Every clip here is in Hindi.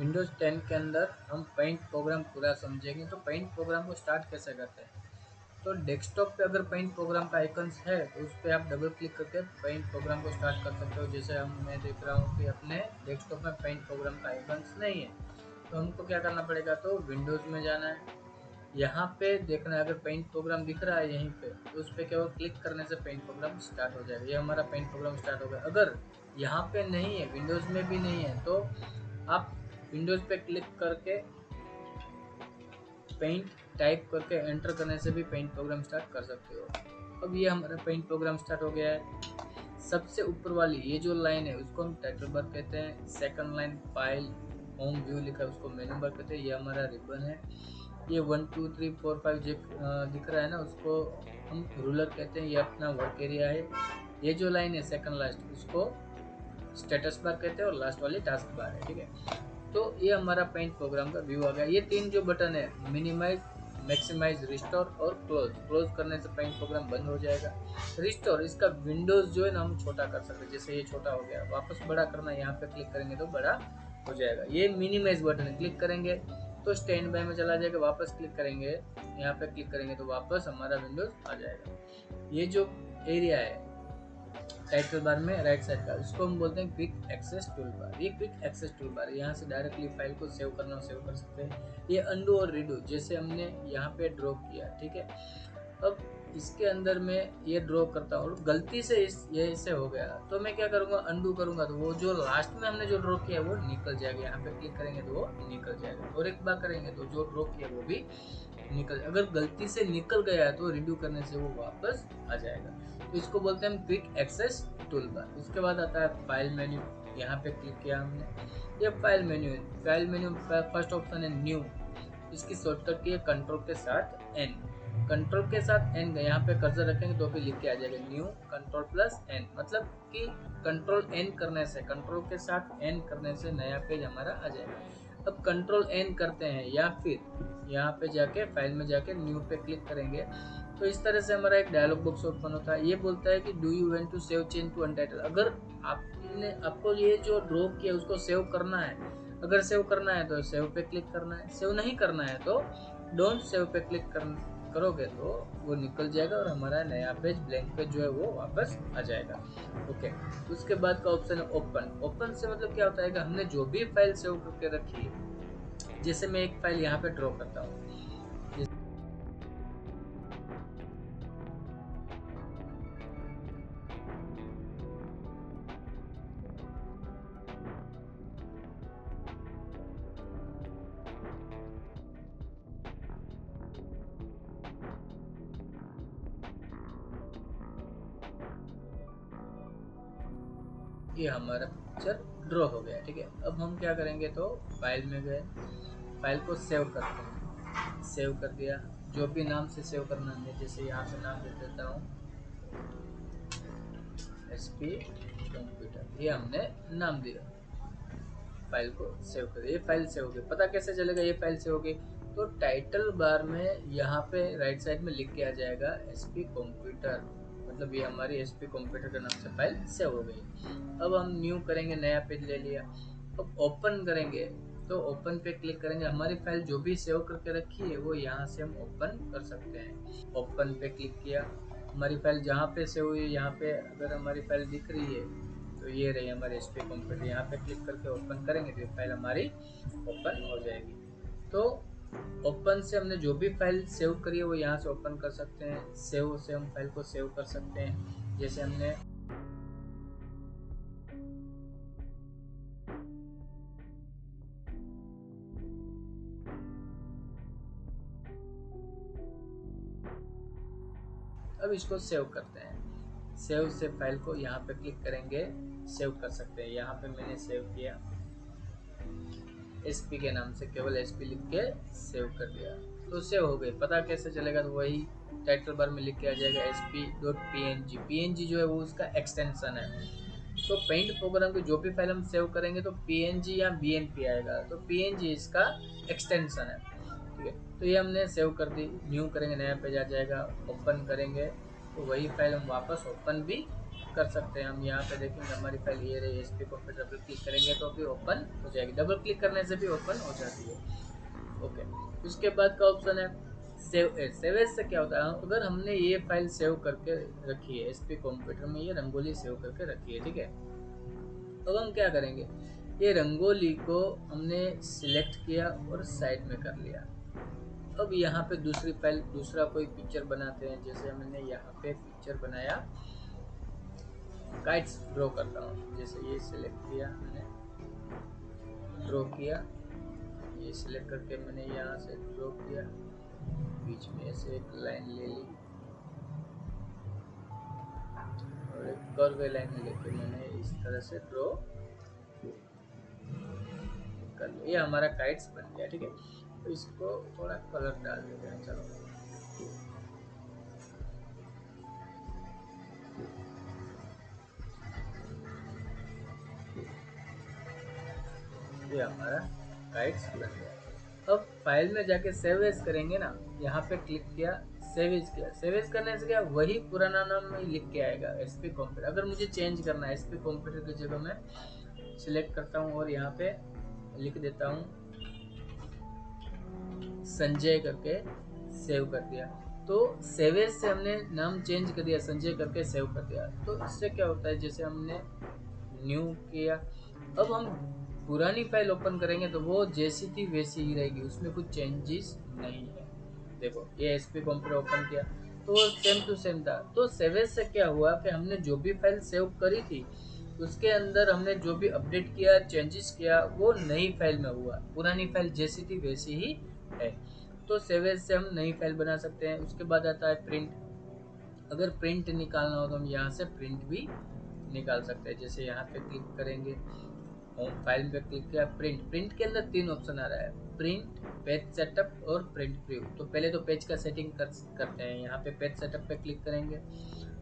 विंडोज़ 10 के अंदर हम पेंट प्रोग्राम पूरा समझेंगे। तो पेंट प्रोग्राम को स्टार्ट कैसे करते हैं, तो डेस्कटॉप पे अगर पेंट प्रोग्राम का आइकन्स है तो उस पर आप डबल क्लिक करके पेंट प्रोग्राम को स्टार्ट कर सकते हो। जैसे मैं देख रहा हूँ कि अपने डेस्कटॉप में पेंट प्रोग्राम का आइकन्स नहीं है, तो हमको क्या करना पड़ेगा, तो विंडोज़ में जाना है, यहाँ पे देखना है अगर पेंट प्रोग्राम दिख रहा है यहीं पे, तो उस पर केवल क्लिक करने से पेंट प्रोग्राम स्टार्ट हो जाएगा। ये हमारा पेंट प्रोग्राम स्टार्ट हो गया। अगर यहाँ पे नहीं है, विंडोज़ में भी नहीं है, तो आप विंडोज़ पे क्लिक करके पेंट टाइप करके एंटर करने से भी पेंट प्रोग्राम स्टार्ट कर सकते हो। अब ये हमारा पेंट प्रोग्राम स्टार्ट हो गया है। सबसे ऊपर वाली ये जो लाइन है उसको हम टाइटल बार कहते हैं। Second line file home view लिखा है उसको मेनू बार कहते हैं। ये हमारा रिबन है। ये 1 2 3 4 5 दिख रहा है ना, उसको हम रूलर कहते हैं। ये अपना वर्क एरिया है। ये जो लाइन है सेकंड लास्ट, उसको स्टेटस बार कहते हैं और लास्ट वाली टास्क बार है। ठीक है, तो ये हमारा पेंट प्रोग्राम का व्यू आ गया। ये तीन जो बटन है, मिनिमाइज, मैक्सिमाइज, रिस्टोर और क्लोज। क्लोज करने से पेंट प्रोग्राम बंद हो जाएगा। रिस्टोर, इसका विंडोज जो है ना हम छोटा कर सकते हैं। जैसे ये छोटा हो गया, वापस बड़ा करना, यहाँ पे क्लिक करेंगे तो बड़ा हो जाएगा। ये मिनिमाइज बटन है, क्लिक करेंगे तो स्टैंड बाय में चला जाएगा। वापस क्लिक करेंगे, यहाँ पे क्लिक करेंगे तो वापस हमारा विंडोज आ जाएगा। ये जो एरिया है टाइटल बार में राइट साइड का, उसको हम बोलते हैं क्विक एक्सेस टूल बार। ये क्विक एक्सेस टूल बार, यहाँ से डायरेक्टली फाइल को सेव करना सेव कर सकते हैं। ये अंडू और रीडू, जैसे हमने यहाँ पे ड्रॉ किया, ठीक है, अब इसके अंदर में ये ड्रॉ करता हूँ, गलती से ये इससे हो गया, तो मैं क्या करूँगा, अंडू करूँगा तो वो जो लास्ट में हमने जो ड्रॉ किया वो निकल जाएगा। यहाँ पे क्लिक करेंगे तो वो निकल जाएगा, और एक बार करेंगे तो जो ड्रॉ किया वो भी निकल। अगर गलती से निकल गया है तो रिड्यू करने से वो वापस आ जाएगा। तो इसको बोलते हैं हम क्विक एक्सेस टूल बार। उसके बाद आता है फाइल मेन्यू। यहाँ पे क्लिक किया हमने, ये फाइल मेन्यू है। फाइल मेन्यू फर्स्ट ऑप्शन है न्यू, इसकी शॉर्टकट की है कंट्रोल के साथ एन। कंट्रोल के साथ एन, यहाँ पे कर्सर रखेंगे तो भी लिख के आ जाएगा न्यू कंट्रोल प्लस एन, मतलब कि कंट्रोल एन करने से, कंट्रोल के साथ एन करने से नया पेज हमारा आ जाएगा। अब कंट्रोल एन करते हैं या फिर यहाँ पे जाके फाइल में जाके न्यू पे क्लिक करेंगे तो इस तरह से हमारा एक डायलॉग बॉक्स ओपन होता है। ये बोलता है कि do you want to save change to untitled. अगर आपको ये जो ड्रॉ किया उसको सेव करना है, अगर सेव करना है तो सेव पे क्लिक करना है, सेव नहीं करना है तो डोंट सेव पे क्लिक करोगे तो वो निकल जाएगा और हमारा नया पेज, ब्लैंक पेज जो है वो वापस आ जाएगा। ओके, उसके बाद का ऑप्शन है ओपन। ओपन से मतलब क्या होता है कि हमने जो भी फाइल सेव करके रखी है, जैसे मैं एक फाइल यहाँ पे ड्रॉ करता हूँ, ये हमारा पिक्चर ड्रॉ हो गया। ठीक है, अब हम क्या करेंगे, तो फाइल में गए, फाइल को सेव करते हैं। सेव कर दिया, जो भी नाम से सेव करना है, जैसे यहाँ पे नाम दे देता हूँ एसपी कंप्यूटर, ये हमने नाम दिया। फाइल को सेव कर दिया, ये फाइल सेव हो गई। पता कैसे चलेगा ये फाइल सेव हो गई, तो टाइटल बार में यहाँ पे राइट साइड में लिख के आ जाएगा एसपी कंप्यूटर, मतलब ये हमारी एसपी कंप्यूटर के नाम से फाइल सेव हो गई। अब हम न्यू करेंगे, नया पेज ले लिया। अब ओपन करेंगे, तो ओपन पे क्लिक करेंगे, हमारी फाइल जो भी सेव करके रखी है वो यहाँ से हम ओपन कर सकते हैं। ओपन पे क्लिक किया, हमारी फाइल जहाँ पे सेव हुई, यहाँ पे अगर हमारी फाइल दिख रही है तो ये रही हमारी एसपी कंप्यूटर। यहाँ पे क्लिक करके ओपन करेंगे तो फाइल हमारी ओपन हो जाएगी। तो ओपन से हमने जो भी फाइल सेव करी है वो यहाँ से ओपन कर सकते हैं। सेव से हम फाइल को सेव कर सकते हैं, जैसे हमने अब इसको सेव करते हैं। सेव से फाइल को यहाँ पे क्लिक करेंगे, सेव कर सकते हैं। यहाँ पे मैंने सेव किया, एसपी के नाम से केवल एसपी लिख के सेव कर दिया, तो सेव हो गई। पता कैसे चलेगा, तो वही टाइटल बार में लिख के आ जाएगा sp.png। png जो है वो उसका एक्सटेंशन है। तो पेंट प्रोग्राम की जो भी फाइल हम सेव करेंगे तो png या bnp आएगा, तो png इसका एक्सटेंशन है। ठीक है, तो ये हमने सेव कर दी। न्यू करेंगे, नया पेज आ जाएगा। ओपन करेंगे तो वही फाइल हम वापस ओपन भी कर सकते हैं। हम यहाँ पे देखेंगे हमारी फाइल ये रही, एसपी कंप्यूटर पर क्लिक करेंगे तो भी ओपन हो जाएगी, डबल क्लिक करने से भी ओपन हो जाती है। ओके, उसके बाद का ऑप्शन है सेव एज। सेव एज से क्या होता है, अगर हमने ये फाइल सेव करके रखी है एसपी कंप्यूटर में, ये रंगोली सेव करके रखी है, ठीक है। अब हम क्या करेंगे, ये रंगोली को हमने सिलेक्ट किया और साइड में कर लिया। अब यहाँ पे दूसरी फाइल, दूसरा कोई पिक्चर बनाते हैं। जैसे मैंने यहाँ पे पिक्चर बनाया, काइट्स ड्रॉ करता हूँ। जैसे ये सिलेक्ट किया मैंने, ड्रॉ किया, ये सिलेक्ट करके मैंने यहाँ से ड्रॉ किया, बीच में से एक लाइन ले ली और एक कर्व लाइन लेके मैंने इस तरह से ड्रॉ कर लिया। ये हमारा काइट्स बन गया, ठीक है। तो इसको थोड़ा कलर डाल देते हैं, चलो। ये हमारा काइट्स बन गया। अब फाइल में जाके सेव एज करेंगे ना, यहाँ पे क्लिक किया, सेव एज किया। सेव एज करने से क्या, वही पुराना नाम लिख के आएगा एसपी कंप्यूटर। अगर मुझे चेंज करना है, एसपी कंप्यूटर की जगह मैं सिलेक्ट करता हूँ और यहाँ पे लिख देता हूँ संजय करके, सेव कर दिया। तो सेव एज से हमने नाम चेंज कर दिया, संजय करके सेव कर दिया। तो इससे क्या होता है, जैसे हमने न्यू किया, अब हम पुरानी फाइल ओपन करेंगे तो वो जैसी थी वैसी ही रहेगी, उसमें कुछ चेंजेस नहीं है। देखो ये एसपी कंप्यूटर ओपन किया तो सेम टू सेम था। तो सेव एज से क्या हुआ कि हमने जो भी फाइल सेव करी थी उसके अंदर हमने जो भी अपडेट किया, चेंजेस किया, वो नई फाइल में हुआ, पुरानी फाइल जैसी थी वैसी ही है। तो सेव एज से हम नई फाइल बना सकते हैं। उसके बाद आता है प्रिंट। अगर प्रिंट निकालना हो तो हम यहाँ से प्रिंट भी निकाल सकते हैं। जैसे यहाँ पे क्लिक करेंगे, होम फाइल पे क्लिक किया, प्रिंट। प्रिंट के अंदर तीन ऑप्शन आ रहा है, प्रिंट, पेज सेटअप और प्रिंट प्रीव्यू। तो पहले तो पेज का सेटिंग करते हैं। यहाँ पे पेज सेटअप पे क्लिक करेंगे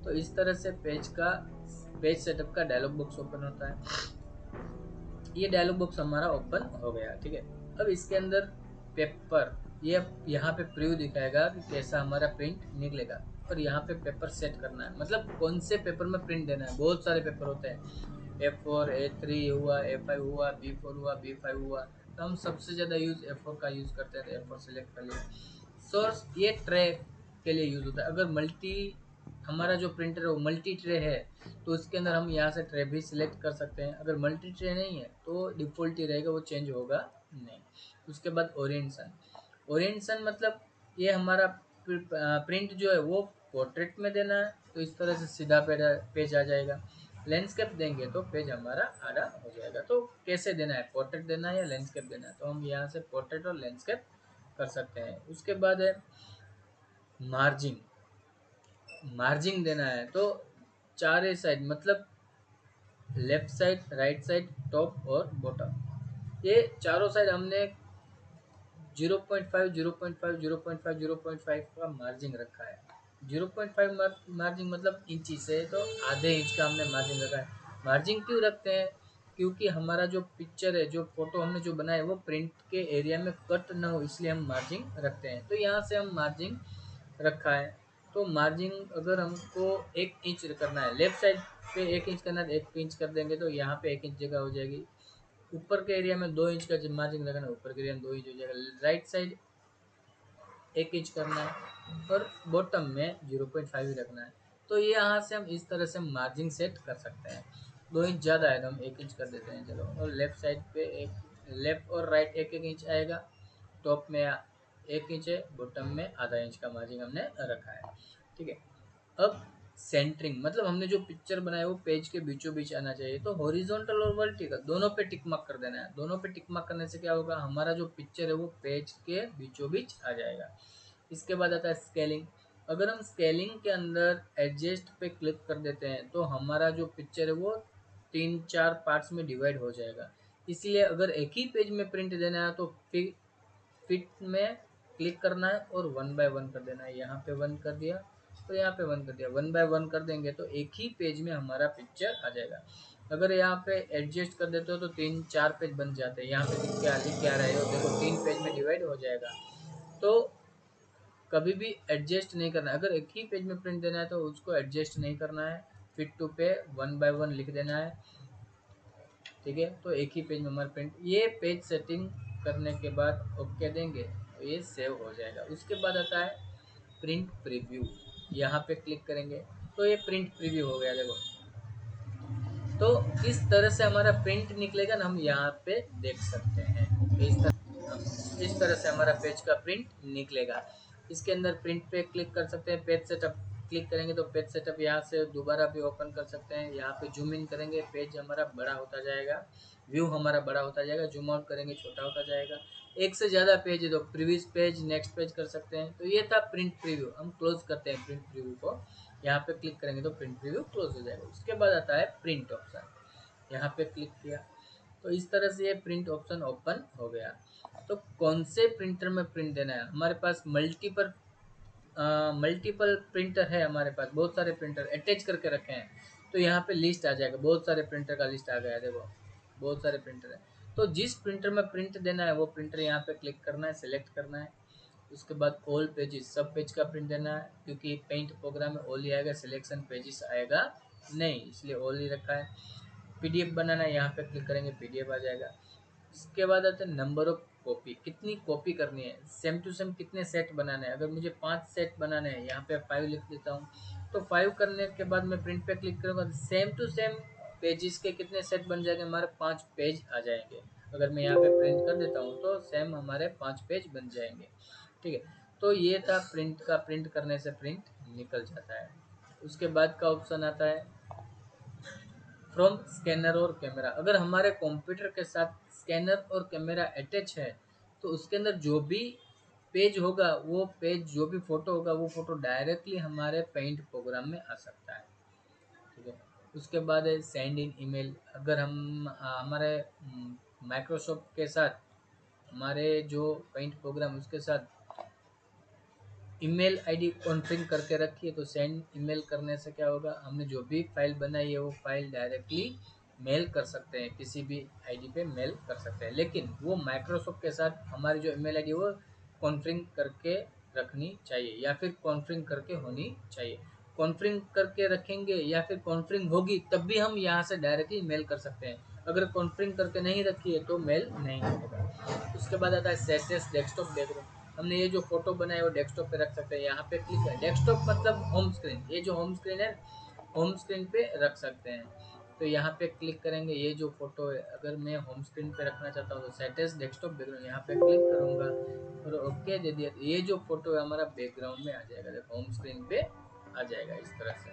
तो इस तरह से पेज सेटअप का डायलॉग बॉक्स ओपन होता है। ये डायलॉग बॉक्स हमारा ओपन हो गया, ठीक है। अब इसके अंदर पेपर, ये यहाँ पे प्रीव्यू दिखाएगा कि कैसा हमारा प्रिंट निकलेगा। और यहाँ पे पेपर सेट करना है, मतलब कौन से पेपर में प्रिंट देना है। बहुत सारे पेपर होते हैं, A4, A3 हुआ, A5 हुआ, B4 हुआ, B5 हुआ। तो हम सबसे ज़्यादा यूज़ A4 का यूज़ करते हैं, तो A4 सेलेक्ट कर लिया। सोर्स, ये ट्रे के लिए यूज़ होता है। अगर हमारा जो प्रिंटर है वो मल्टी ट्रे है तो उसके अंदर हम यहाँ से ट्रे भी सिलेक्ट कर सकते हैं। अगर मल्टी ट्रे नहीं है तो डिफ़ॉल्ट ही रहेगा, वो चेंज होगा नहीं। उसके बाद ओरिएंटेशन। ओरिएंटेशन मतलब ये हमारा प्रिंट जो है वो पोर्ट्रेट में देना है, तो इस तरह से सीधा पेज आ जाएगा। लैंडस्केप देंगे तो पेज हमारा आड़ा हो जाएगा। तो कैसे देना है, पोर्ट्रेट देना है या लैंडस्केप देना है, तो हम यहाँ से पोर्ट्रेट और लैंडस्केप कर सकते हैं। उसके बाद है मार्जिन। मार्जिन देना है तो चारे साइड, मतलब left side, right side, top और बॉटम, ये चारों साइड हमने 0.5, 0.5, 0.5, 0.5 का मार्जिन रखा है। 0.5 मार्जिन मतलब इंची से, तो आधे इंच का हमने मार्जिन रखा है। मार्जिन क्यों रखते हैं, क्योंकि हमारा जो पिक्चर है, जो फोटो हमने जो बनाया है वो प्रिंट के एरिया में कट ना हो, इसलिए हम मार्जिन रखते हैं। तो यहाँ से हम मार्जिन रखा है। तो मार्जिन अगर हमको 1 इंच करना है, लेफ्ट साइड पे 1 इंच करना है, 1 इंच कर देंगे तो यहाँ पे 1 इंच जगह हो जाएगी। ऊपर के एरिया में 2 इंच का मार्जिन रखना है, ऊपर के एरिया में 2 इंच हो जाएगा। राइट साइड 1 इंच करना है और बॉटम में 0.5 ही रखना है। तो ये यहाँ से हम इस तरह से मार्जिन सेट कर सकते हैं। 2 इंच ज़्यादा है तो हम 1 इंच कर देते हैं, चलो। और लेफ्ट साइड पे लेफ्ट और राइट 1-1 इंच आएगा। टॉप में 1 इंच है, बॉटम में आधा इंच का मार्जिन हमने रखा है, ठीक है। अब सेंटरिंग, मतलब हमने जो पिक्चर बनाया वो पेज के बीचों बीच आना चाहिए। तो हॉरिजॉन्टल और वर्टिकल दोनों पे टिक मार्क कर देना है। दोनों पे टिक मार्क करने से क्या होगा, हमारा जो पिक्चर है वो पेज के बीचों बीच आ जाएगा। इसके बाद आता है स्केलिंग। अगर हम स्केलिंग के अंदर एडजस्ट पे क्लिक कर देते हैं तो हमारा जो पिक्चर है वो 3-4 पार्ट्स में डिवाइड हो जाएगा। इसलिए अगर एक ही पेज में प्रिंट देना है तो फिट में क्लिक करना है और 1 बाय 1 कर देना है। यहाँ पे 1 कर दिया तो यहाँ पे 1 कर दिया, 1 बाय 1 कर देंगे तो एक ही पेज में हमारा पिक्चर आ जाएगा। अगर यहाँ पे एडजस्ट कर देते हो तो 3-4 पेज बन जाते हैं। यहाँ पे लिख के आ रहे हो, देखो 3 पेज में डिवाइड हो जाएगा। तो कभी भी एडजस्ट नहीं करना है। अगर एक ही पेज में प्रिंट देना है तो उसको एडजस्ट नहीं करना है, फिट टू पे 1 बाय 1 लिख देना है, ठीक है। तो एक ही पेज में हमारा प्रिंट, ये पेज सेटिंग करने के बाद ओके देंगे तो ये सेव हो जाएगा। उसके बाद आता है प्रिंट प्रीव्यू, यहाँ पे क्लिक करेंगे तो ये प्रिंट प्रीव्यू हो गया। देखो तो इस तरह से हमारा प्रिंट निकलेगा ना, हम यहाँ पे देख सकते हैं। तो इस तरह से हमारा पेज का प्रिंट निकलेगा। इसके अंदर प्रिंट पे क्लिक कर सकते हैं, पेज सेटअप क्लिक करेंगे तो पेज सेटअप यहाँ से दोबारा भी ओपन कर सकते हैं। यहाँ पे जूम इन करेंगे, पेज हमारा बड़ा होता जाएगा, व्यू हमारा बड़ा होता जाएगा, जूम आउट करेंगे छोटा होता जाएगा। एक से ज़्यादा पेज है तो प्रीवियस पेज, नेक्स्ट पेज कर सकते हैं। तो ये था प्रिंट प्रीव्यू। हम क्लोज करते हैं प्रिंट प्रीव्यू को, यहाँ पे क्लिक करेंगे तो प्रिंट प्रीव्यू क्लोज हो जाएगा। उसके बाद आता है प्रिंट ऑप्शन, यहाँ पे क्लिक किया तो इस तरह से ये प्रिंट ऑप्शन ओपन हो गया। तो कौन से प्रिंटर में प्रिंट देना है, हमारे पास मल्टीपल प्रिंटर है, हमारे पास बहुत सारे प्रिंटर अटैच करके रखे हैं। तो यहाँ पे लिस्ट आ जाएगा, बहुत सारे प्रिंटर का लिस्ट आ गया है। देखो बहुत सारे प्रिंटर है, तो जिस प्रिंटर में प्रिंट देना है वो प्रिंटर यहाँ पे क्लिक करना है, सिलेक्ट करना है। उसके बाद ऑल पेजेस, सब पेज का प्रिंट देना है, क्योंकि पेंट प्रोग्राम में ऑल ही आएगा, सिलेक्शन पेजेस आएगा नहीं, इसलिए ऑल ही रखा है। पीडीएफ बनाना है, यहाँ पे क्लिक करेंगे पीडीएफ आ जाएगा। इसके बाद आता है नंबर ऑफ कॉपी, कितनी कॉपी करनी है, सेम टू सेम कितने सेट बनाने हैं। अगर मुझे 5 सेट बनाने हैं, यहाँ पे 5 लिख देता हूँ। तो 5 करने के बाद मैं प्रिंट पे क्लिक करूँगा, सेम टू सेम पेजेस के कितने सेट बन जाएंगे, हमारे 5 पेज आ जाएंगे। अगर मैं यहाँ पे प्रिंट कर देता हूँ तो सेम हमारे 5 पेज बन जाएंगे, ठीक है। तो ये था प्रिंट का, प्रिंट करने से प्रिंट निकल जाता है। उसके बाद का ऑप्शन आता है फ्रॉम स्कैनर और कैमरा। अगर हमारे कंप्यूटर के साथ स्कैनर और कैमरा अटैच है तो उसके अंदर जो भी पेज होगा, वो पेज जो भी फोटो होगा, वो फोटो डायरेक्टली हमारे पेंट प्रोग्राम में आ सकता है, ठीक है। उसके बाद है सेंड इन ईमेल। अगर हम हमारे माइक्रोसॉफ्ट के साथ, हमारे जो पेंट प्रोग्राम उसके साथ ईमेल आईडी कॉन्फ़िगर करके रखिए, तो सेंड ईमेल करने से क्या होगा, हमने जो भी फाइल बनाई है वो फाइल डायरेक्टली मेल कर सकते हैं, किसी भी आईडी पे मेल कर सकते हैं। लेकिन वो माइक्रोसॉफ्ट के साथ हमारी जो ईमेल आईडी वो कॉन्फ़िगर करके रखनी चाहिए, या फिर कॉन्फ़िगर करके होनी चाहिए। कॉन्फ़िगर करके रखेंगे या फिर कॉन्फ़िगर होगी तब भी हम यहाँ से डायरेक्टली मेल कर सकते हैं। अगर कॉन्फ़िगर करके नहीं रखी है तो मेल नहीं होगा। उसके बाद आता है सेसेस डेस्कटॉप बैकग्राउंड। हमने ये जो फोटो बनाया वो डेस्कटॉप पे रख सकते हैं, यहाँ पे क्लिक करें, डेस्कटॉप मतलब होम स्क्रीन, ये जो होम स्क्रीन है होम स्क्रीन पे रख सकते हैं। तो यहाँ पे क्लिक करेंगे, ये जो फोटो है अगर मैं होम स्क्रीन पे रखना चाहता हूँ तो सेट डेस्कटॉप बैकग्राउंड, यहाँ पे क्लिक करूँगा और ओके दे दिया, ये जो फोटो है हमारा बैकग्राउंड में आ जाएगा, देखो होम स्क्रीन पे आ जाएगा इस तरह से।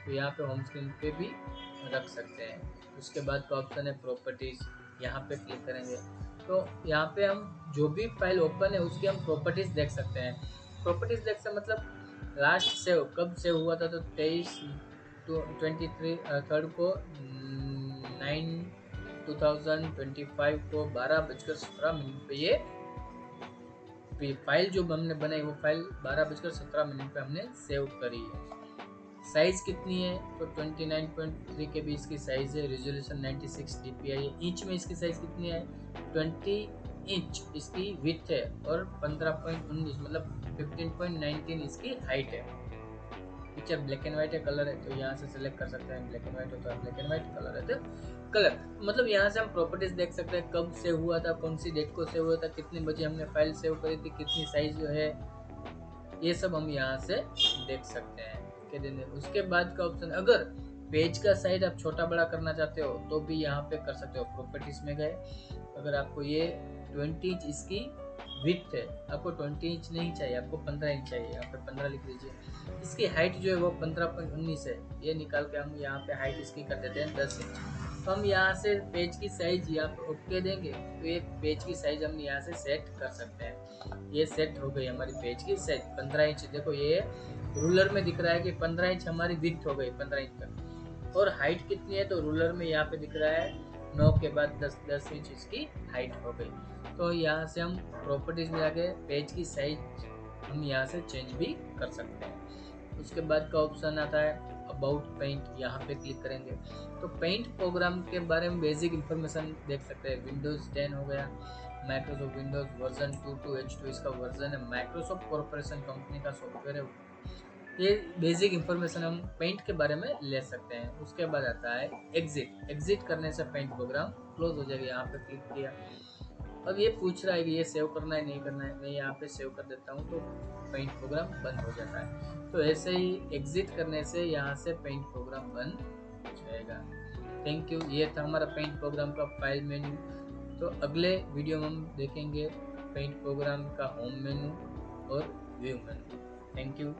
तो यहाँ पे होम स्क्रीन पे भी रख सकते हैं। उसके बाद का ऑप्शन है प्रॉपर्टीज, यहाँ पे क्लिक करेंगे तो यहाँ पे हम जो भी फाइल ओपन है उसकी हम प्रॉपर्टीज देख सकते हैं। प्रॉपर्टीज देख सकते मतलब लास्ट सेव कब सेव हुआ था, तो 23 को 9/2025 को 12:17 पे ये फाइल जो हमने बनाई वो फाइल 12:17 पे हमने सेव करी है। साइज कितनी है, तो 29.3 के बी इसकी साइज है, रेजोल्यूशन 96 dpi है। इंच में इसकी साइज कितनी है, 20 इंच इसकी विड्थ है, और 15.19 मतलब 15.19 इसकी हाइट है। पिक्चर ब्लैक एंड व्हाइट है, कलर है तो यहाँ से सिलेक्ट कर सकते हैं, ब्लैक एंड व्हाइट होता है ब्लैक एंड व्हाइट, कलर है तो कलर। मतलब यहाँ से हम प्रॉपर्टीज देख सकते हैं, कब सेव हुआ था, कौन सी डेट को सेव हुआ था, कितने बजे हमने फाइल सेव करी थी, कितनी साइज जो है, ये सब हम यहाँ से देख सकते हैं। उसके बाद का ऑप्शन, अगर पेज का साइज आप छोटा बड़ा करना चाहते हो तो भी यहाँ पे कर सकते हो। प्रॉपर्टीज में गए, अगर आपको ये 20 इंच इसकी विड्थ है, आपको 20 इंच नहीं चाहिए, आपको 15 इंच चाहिए, यहाँ पे 15 लिख लीजिए। इसकी हाइट जो है वो 15.19 है, ये निकाल के हम यहाँ पे हाइट इसकी कर देते हैं 10 इंच। तो हम यहाँ से पेज की साइज यहाँ पे ओके देंगे तो ये पेज की साइज हम यहाँ से सेट कर सकते हैं। ये सेट हो गई हमारी पेज की साइज 15 इंच। देखो ये रूलर में दिख रहा है कि 15 इंच हमारी विड्थ हो गई 15 इंच तक, और हाइट कितनी है तो रूलर में यहाँ पे दिख रहा है 9 के बाद 10 इंच इसकी हाइट हो गई। तो यहाँ से हम प्रॉपर्टीज में जाके पेज की साइज हम यहाँ से चेंज भी कर सकते हैं। उसके बाद का ऑप्शन आता है अबाउट पेंट, यहाँ पे क्लिक करेंगे तो पेंट प्रोग्राम के बारे में बेसिक इन्फॉर्मेशन देख सकते हैं। विंडोज 10 हो गया, माइक्रोसॉफ्ट विंडोज वर्जन 22H2 इसका वर्जन है, माइक्रोसॉफ्ट कॉर्पोरेशन कंपनी का सॉफ्टवेयर है, ये बेसिक इंफॉर्मेशन हम पेंट के बारे में ले सकते हैं। उसके बाद आता है एग्जिट। एग्जिट करने से पेंट प्रोग्राम क्लोज हो जाएगा। यहाँ पे क्लिक किया, अब ये पूछ रहा है कि ये सेव करना है नहीं करना है, मैं यहाँ पे सेव कर देता हूँ तो पेंट प्रोग्राम बंद हो जाता है। तो ऐसे ही एग्जिट करने से यहाँ से पेंट प्रोग्राम बंद हो जाएगा। Thank you. ये था हमारा पेंट प्रोग्राम का फाइल मेन्यू। तो अगले वीडियो में हम देखेंगे पेंट प्रोग्राम का होम मेन्यू और व्यू मेन्यू। Thank you.